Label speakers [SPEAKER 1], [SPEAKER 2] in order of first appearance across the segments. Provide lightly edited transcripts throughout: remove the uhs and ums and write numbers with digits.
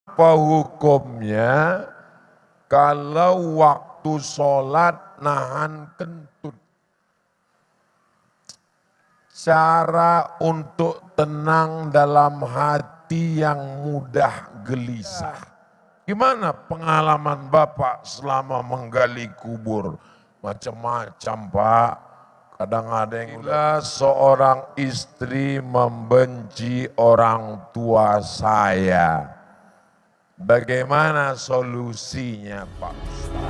[SPEAKER 1] Apa hukumnya kalau waktu sholat nahan kentut? Cara untuk tenang dalam hati yang mudah gelisah. Gimana pengalaman Bapak selama menggali kubur? Macam-macam Pak. Kadang ada yang bila seorang istri membenci orang tua saya. Bagaimana solusinya Pak Ustaz?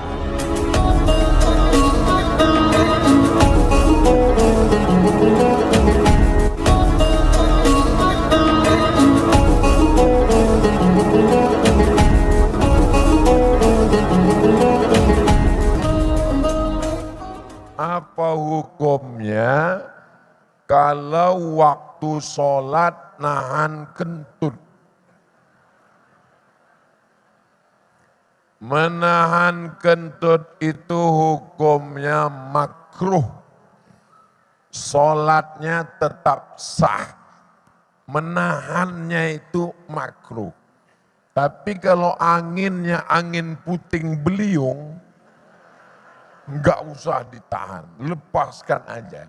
[SPEAKER 1] Apa hukumnya kalau waktu sholat nahan kentut? Menahan kentut itu hukumnya makruh. Sholatnya tetap sah. Menahannya itu makruh. Tapi kalau anginnya angin puting beliung, enggak usah ditahan, lepaskan aja.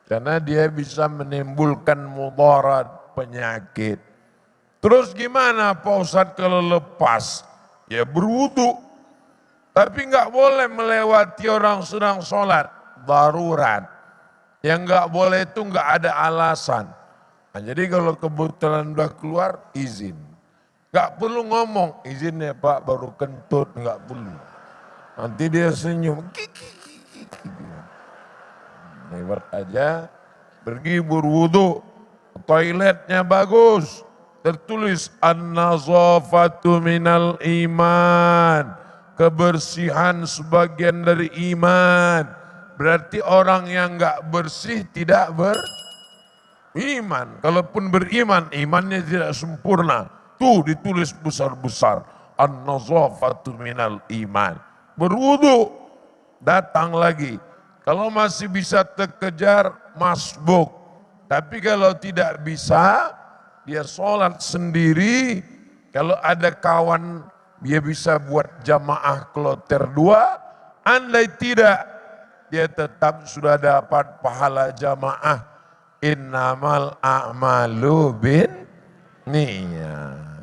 [SPEAKER 1] Karena dia bisa menimbulkan mudarat, penyakit. Terus gimana Pak Ustadz kalau lepas? Ya berwudu. Tapi enggak boleh melewati orang sedang sholat, darurat. Yang enggak boleh itu enggak ada alasan. Nah, jadi kalau kebetulan udah keluar, izin. Enggak perlu ngomong, izin ya Pak baru kentut, enggak perlu. Nanti dia senyum, lewat aja, pergi berwudu, toiletnya bagus, tertulis an-nazafatu minal iman, kebersihan sebagian dari iman. Berarti orang yang enggak bersih tidak beriman. Kalaupun beriman, imannya tidak sempurna. Tuh ditulis besar-besar, an-nazafatu minal iman. Berwudu, datang lagi. Kalau masih bisa terkejar, masbuk. Tapi kalau tidak bisa, dia sholat sendiri. Kalau ada kawan, dia bisa buat jamaah kloter 2. Andai tidak, dia tetap sudah dapat pahala jamaah. Innamal a'malu bin niyat.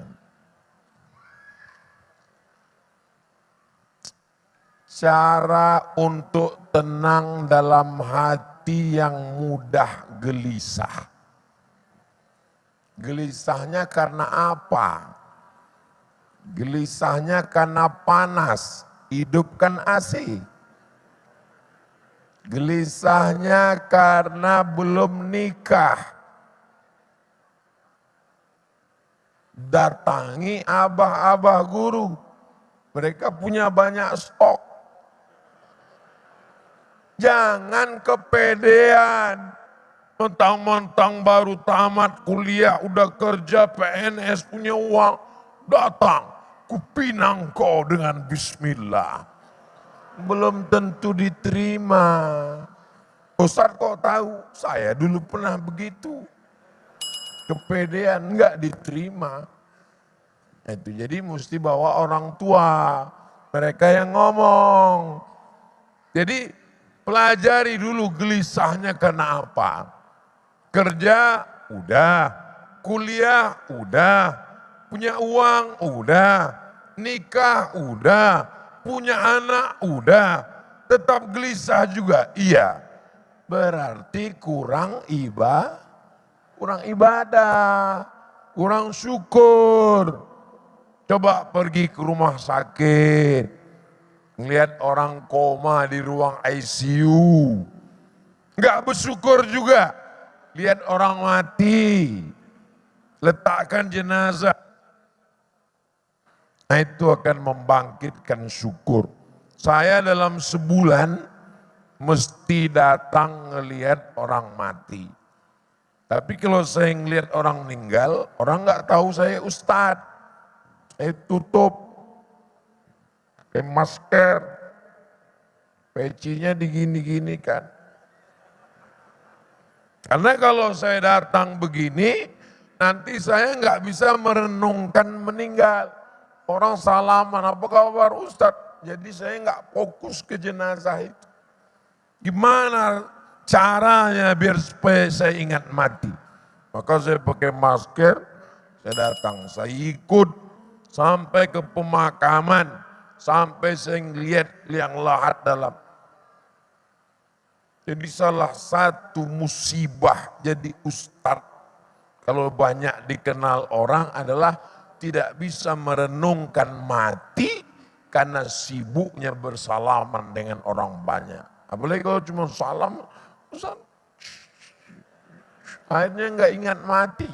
[SPEAKER 1] Cara untuk tenang dalam hati yang mudah gelisah. Gelisahnya karena apa? Gelisahnya karena panas, hidupkan AC. Gelisahnya karena belum nikah. Datangi abah-abah guru. Mereka punya banyak stok. Jangan kepedean. Mentang-mentang baru tamat kuliah, udah kerja PNS, punya uang. Datang, kupinang kau dengan bismillah. Belum tentu diterima. Ustaz kok tahu? Saya dulu pernah begitu. Kepedean enggak diterima. Itu jadi mesti bawa orang tua. Mereka yang ngomong. Jadi pelajari dulu gelisahnya karena apa. Kerja udah, kuliah udah, punya uang udah, nikah udah, punya anak udah, tetap gelisah juga. Iya, berarti kurang ibadah, kurang syukur. Coba pergi ke rumah sakit, ngelihat orang koma di ruang ICU, nggak bersyukur juga. Lihat orang mati, letakkan jenazah. Nah itu akan membangkitkan syukur. Saya dalam sebulan mesti datang ngelihat orang mati. Tapi kalau saya ngelihat orang meninggal, orang nggak tahu saya ustadz. Saya tutup, pakai masker, pecinya digini-gini kan. Karena kalau saya datang begini, nanti saya nggak bisa merenungkan meninggal. Orang salaman, apa kabar Ustadz? Jadi saya nggak fokus ke jenazah itu. Gimana caranya biar supaya saya ingat mati? Maka saya pakai masker, saya datang, saya ikut sampai ke pemakaman, sampai saya lihat liang lahat dalam. Jadi salah satu musibah jadi ustadz, kalau banyak dikenal orang adalah tidak bisa merenungkan mati karena sibuknya bersalaman dengan orang banyak. Apalagi kalau cuma salam, akhirnya nggak ingat mati.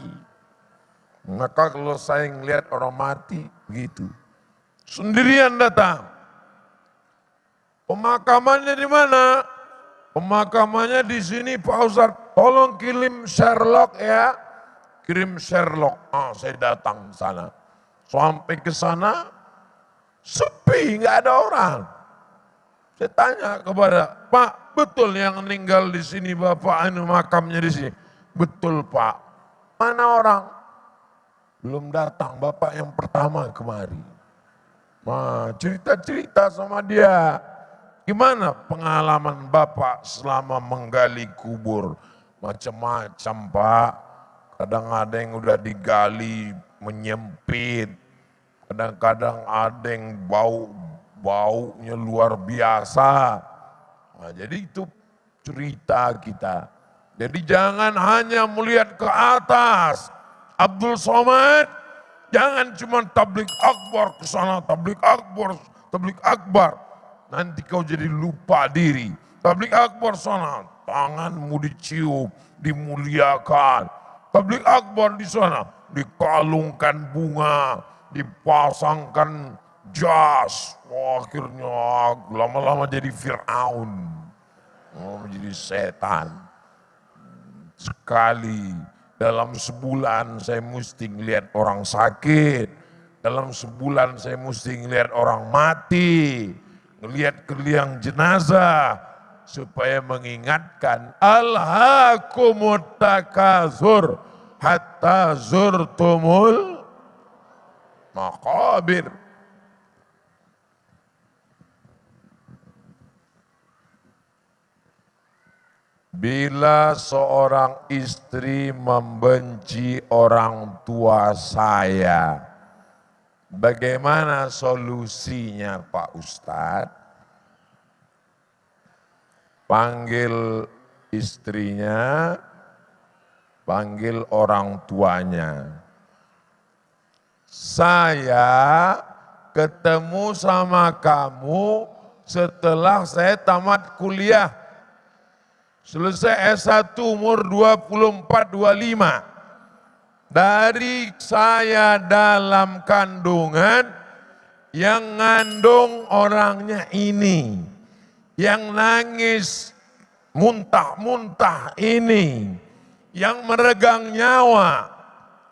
[SPEAKER 1] Maka kalau saya ngelihat orang mati, begitu. Sendirian datang. Pemakamannya di mana? Pemakamannya di sini Pak Ustadz. Tolong kirim Sherlock ya. Kirim Sherlock. Saya datang ke sana. Sampai ke sana, sepi, nggak ada orang. Saya tanya kepada Pak, betul yang meninggal di sini Bapak anu makamnya di sini? Betul Pak. Mana orang? Belum datang, Bapak yang pertama kemari. Nah, cerita-cerita sama dia. Gimana pengalaman Bapak selama menggali kubur? Macam-macam Pak. Kadang ada yang udah digali menyempit. Kadang-kadang ada yang baunya luar biasa. Nah, jadi itu cerita kita. Jadi jangan hanya melihat ke atas. Abdul Somad, jangan cuma tablik akbar ke sana, tablik akbar. Nanti kau jadi lupa diri. Tablik akbar sana, tanganmu dicium, dimuliakan. Tablik akbar di sana, dikalungkan bunga, dipasangkan jas. Akhirnya lama-lama jadi Fir'aun. Menjadi setan. Sekali dalam sebulan saya mesti ngelihat orang sakit. Dalam sebulan saya mesti ngelihat orang mati. Ngelihat ke liang jenazah. Supaya mengingatkan. Alhaakumut takazur. Hatta zurtumul maqabir. Bila seorang istri membenci orang tua saya, bagaimana solusinya Pak Ustadz? Panggil istrinya, panggil orang tuanya. Saya ketemu sama kamu setelah saya tamat kuliah. Selesai S1 umur 24-25. Dari saya dalam kandungan yang ngandung orangnya ini. Yang nangis muntah-muntah ini. Yang meregang nyawa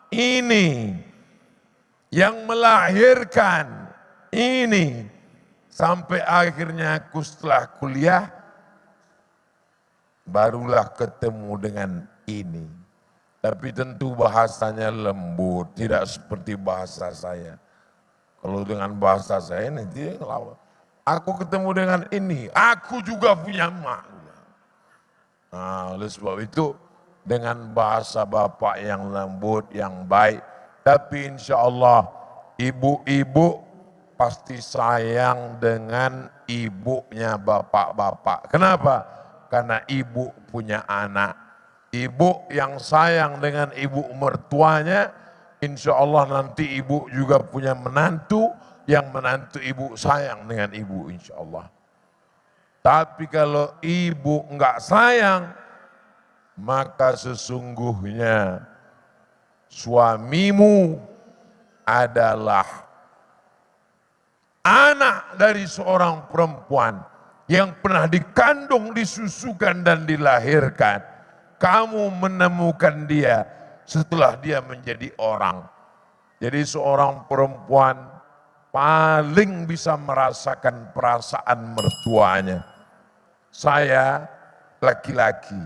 [SPEAKER 1] ini. Yang melahirkan ini. Sampai akhirnya aku setelah kuliah barulah ketemu dengan ini. Tapi tentu bahasanya lembut, tidak seperti bahasa saya. Kalau dengan bahasa saya ini dia ngelawan. Aku ketemu dengan ini, aku juga punya emak. Nah, oleh sebab itu dengan bahasa Bapak yang lembut, yang baik. Tapi insya Allah ibu-ibu pasti sayang dengan ibunya bapak-bapak. Kenapa? Karena ibu punya anak. Ibu yang sayang dengan ibu mertuanya, insya Allah nanti ibu juga punya menantu, yang menantu ibu sayang dengan ibu insya Allah. Tapi kalau ibu enggak sayang, maka sesungguhnya suamimu adalah anak dari seorang perempuan yang pernah dikandung, disusukan dan dilahirkan. Kamu menemukan dia setelah dia menjadi orang. Jadi seorang perempuan paling bisa merasakan perasaan mertuanya. Saya laki-laki.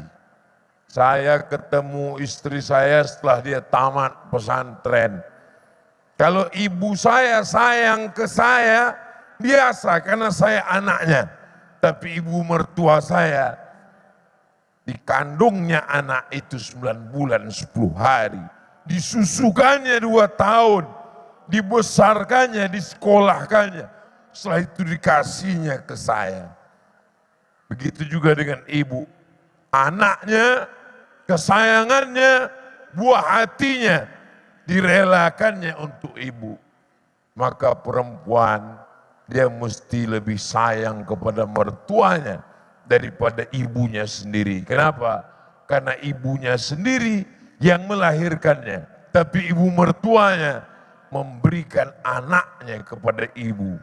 [SPEAKER 1] Saya ketemu istri saya setelah dia tamat pesantren. Kalau ibu saya sayang ke saya, biasa karena saya anaknya. Tapi ibu mertua saya, dikandungnya anak itu 9 bulan 10 hari. Disusukannya 2 tahun. Dibesarkannya, disekolahkannya. Setelah itu dikasihnya ke saya. Begitu juga dengan ibu. Anaknya, kesayangannya, buah hatinya direlakannya untuk ibu. Maka perempuan dia mesti lebih sayang kepada mertuanya daripada ibunya sendiri. Kenapa? Karena ibunya sendiri yang melahirkannya. Tapi ibu mertuanya memberikan anaknya kepada ibu.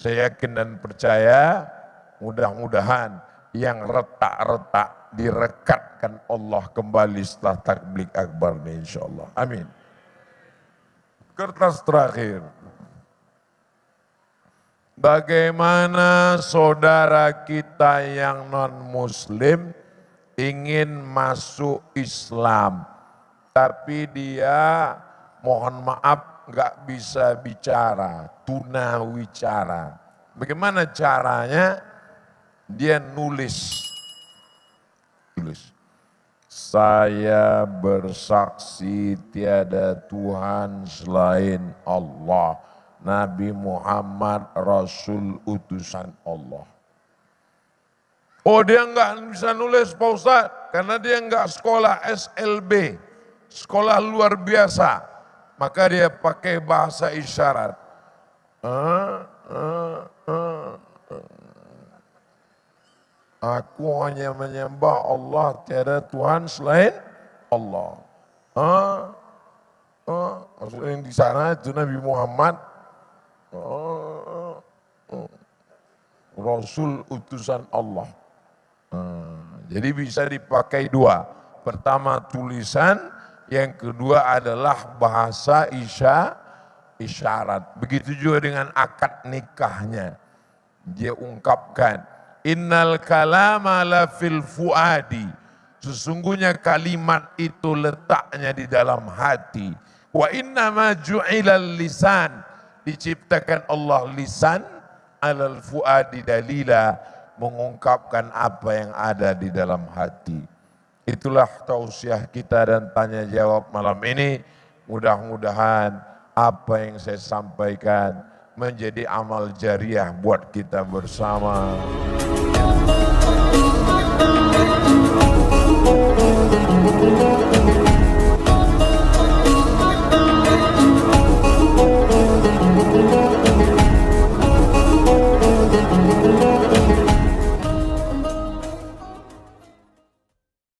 [SPEAKER 1] Saya yakin dan percaya mudah-mudahan yang retak-retak direkatkan Allah kembali setelah takbir akbar ini insyaallah. Amin. Kertas terakhir. Bagaimana saudara kita yang non-muslim ingin masuk Islam, tapi dia mohon maaf nggak bisa bicara, tunawicara. Bagaimana caranya? Dia nulis. Saya bersaksi tiada Tuhan selain Allah. Nabi Muhammad Rasul utusan Allah. Oh dia nggak bisa nulis Pak Ustaz, karena dia nggak sekolah SLB, sekolah luar biasa. Maka dia pakai bahasa isyarat. Aku hanya menyembah Allah, tiada Tuhan selain Allah. Maksudnya yang di sana itu Nabi Muhammad, Rasul utusan Allah. Jadi bisa dipakai 2. Pertama tulisan, yang kedua adalah bahasa isyarat. Begitu juga dengan akad nikahnya. Dia ungkapkan, innal kalama la fil fuadi. Sesungguhnya kalimat itu letaknya di dalam hati. Wa innama ju'ilal lisan. Diciptakan Allah lisan alal fuadi dalila, mengungkapkan apa yang ada di dalam hati. Itulah tausiah kita dan tanya jawab malam ini. Mudah-mudahan apa yang saya sampaikan menjadi amal jariah buat kita bersama.